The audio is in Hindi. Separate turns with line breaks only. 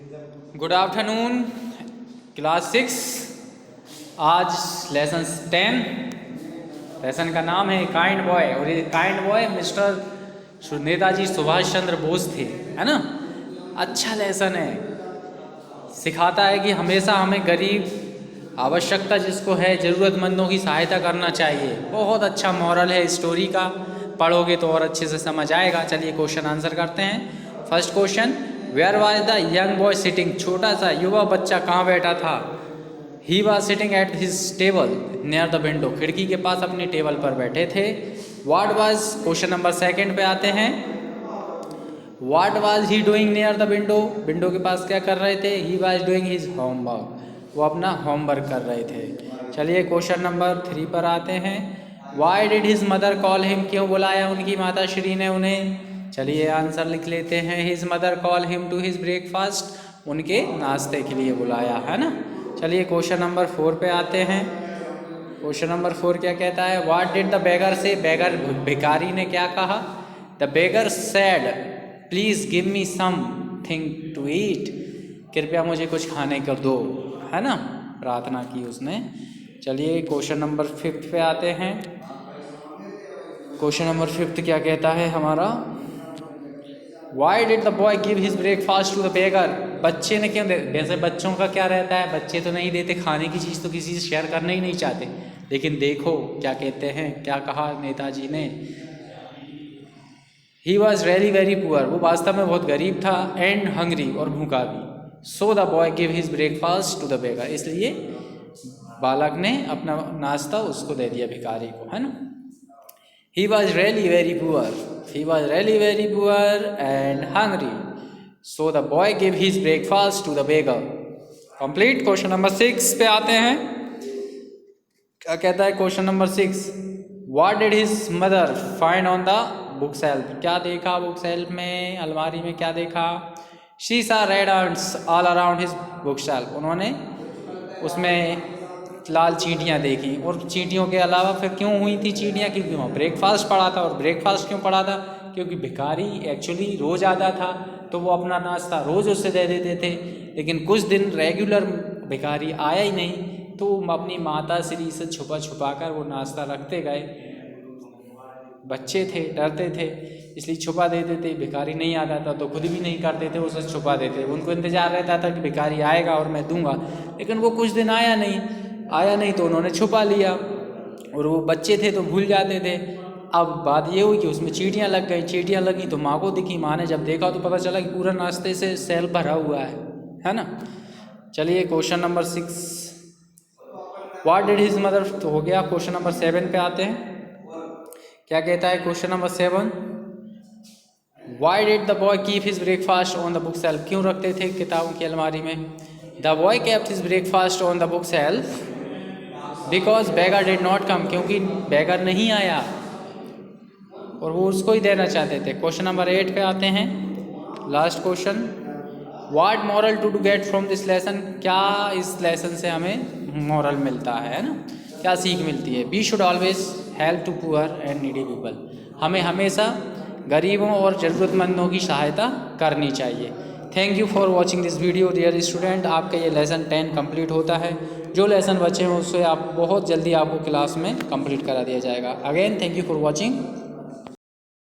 Good afternoon class 6। आज लेसन 10। लेसन का नाम है काइंड बॉय, और ये kind boy mister Netaji Subhash Chandra Bose थे, है ना। अच्छा लेसन है, सिखाता है कि हमेशा हमें गरीब, आवश्यकता जिसको है, ज़रूरतमंदों की सहायता करना चाहिए। बहुत अच्छा मॉरल है स्टोरी का, पढ़ोगे तो और अच्छे से समझ आएगा। चलिए क्वेश्चन आंसर करते हैं। First question, where was the young boy sitting? छोटा सा युवा बच्चा कहाँ बैठा था? He was sitting at his table near the window. खिड़की के पास अपनी टेबल पर बैठे थे। What was, question number second पे आते हैं। What was he doing near the window? Window के पास क्या कर रहे थे? He was doing his homework, वो अपना होमवर्क कर रहे थे। चलिए क्वेश्चन नंबर 3 पर आते हैं। Why did his mother call him? क्यों बुलाया उनकी माता श्री ने उन्हें? चलिए आंसर लिख लेते हैं। His mother call him to his breakfast, उनके नाश्ते के लिए बुलाया, है ना। चलिए क्वेश्चन नंबर 4 पे आते हैं। क्वेश्चन नंबर 4 क्या कहता है? व्हाट डिड द बेगर से? बेगर, भिखारी ने क्या कहा? The beggar said please give me something to eat, कृपया मुझे कुछ खाने को दो, है ना, प्रार्थना की उसने। चलिए क्वेश्चन नंबर 5 पे आते हैं। क्वेश्चन नंबर 5 क्या कहता है हमारा? Why did the boy give his breakfast to the beggar? बच्चे ने क्यों दे? वैसे बच्चों का क्या रहता है, बच्चे तो नहीं देते खाने की चीज़, तो किसी से शेयर करना ही नहीं चाहते। लेकिन देखो क्या कहते हैं, क्या कहा नेताजी ने? He was really very poor, वो वास्तव में बहुत गरीब था, एंड हंग्री, और भूखा भी। So the boy give his breakfast to the beggar, इसलिए बालक ने अपना नाश्ता उसको दे दिया, भिखारी को, है ना। He was really very poor, he was really very poor and hungry, so the boy gave his breakfast to the beggar. Complete. Question number 6 पे आते हैं। क्या कहता है question number 6? What did his mother find on the book shelf? क्या देखा बुक शेल्फ में, अलमारी में क्या देखा? She saw red ants all around his book shelf. उन्होंने उसमें लाल चींटियाँ देखी, और चींटियों के अलावा फिर क्यों हुई थी चींटियाँ? क्योंकि वहाँ ब्रेकफास्ट पड़ा था। और ब्रेकफास्ट क्यों पड़ा था? क्योंकि भिखारी एक्चुअली रोज़ आता था, तो वो अपना नाश्ता रोज़ उससे दे देते थे। लेकिन कुछ दिन रेगुलर भिखारी आया ही नहीं, तो अपनी माता श्री से छुपा छुपा कर वो नाश्ता रखते गए। बच्चे थे, डरते थे, इसलिए छुपा देते थे। भिखारी नहीं आता था तो खुद भी नहीं करते थे, उसे छुपा देते। उनको इंतज़ार रहता था कि भिखारी आएगा और मैं दूंगा, लेकिन वो कुछ दिन आया नहीं तो उन्होंने छुपा लिया, और वो बच्चे थे तो भूल जाते थे। अब बात ये हुई कि उसमें चींटियाँ लग गई। चींटियाँ लगी तो माँ को दिखी, माँ ने जब देखा तो पता चला कि पूरा नाश्ते से सेल भरा हुआ है ना। चलिए question number 6, what did his mother, तो हो गया। क्वेश्चन नंबर 7 पे आते हैं। क्या कहता है question number 7? Y did the boy keep his breakfast on the book shelf? क्यों रखते थे किताबों की अलमारी में? The boy kept his breakfast on the book shelf because beggar did not come, क्योंकि बेगर नहीं आया और वो उसको ही देना चाहते थे। क्वेश्चन नंबर 8 पे आते हैं, last question. What moral to get from this lesson? क्या इस लेसन से हमें मॉरल मिलता है ना, क्या सीख मिलती है? We should always help to poor and needy people, हमें हमेशा गरीबों और ज़रूरतमंदों की सहायता करनी चाहिए। Thank you for watching this video dear student. आपका ये लेसन 10 कंप्लीट होता है। जो लेसन बचे हैं उससे आप बहुत जल्दी आपको क्लास में कंप्लीट करा दिया जाएगा। Again thank you for watching.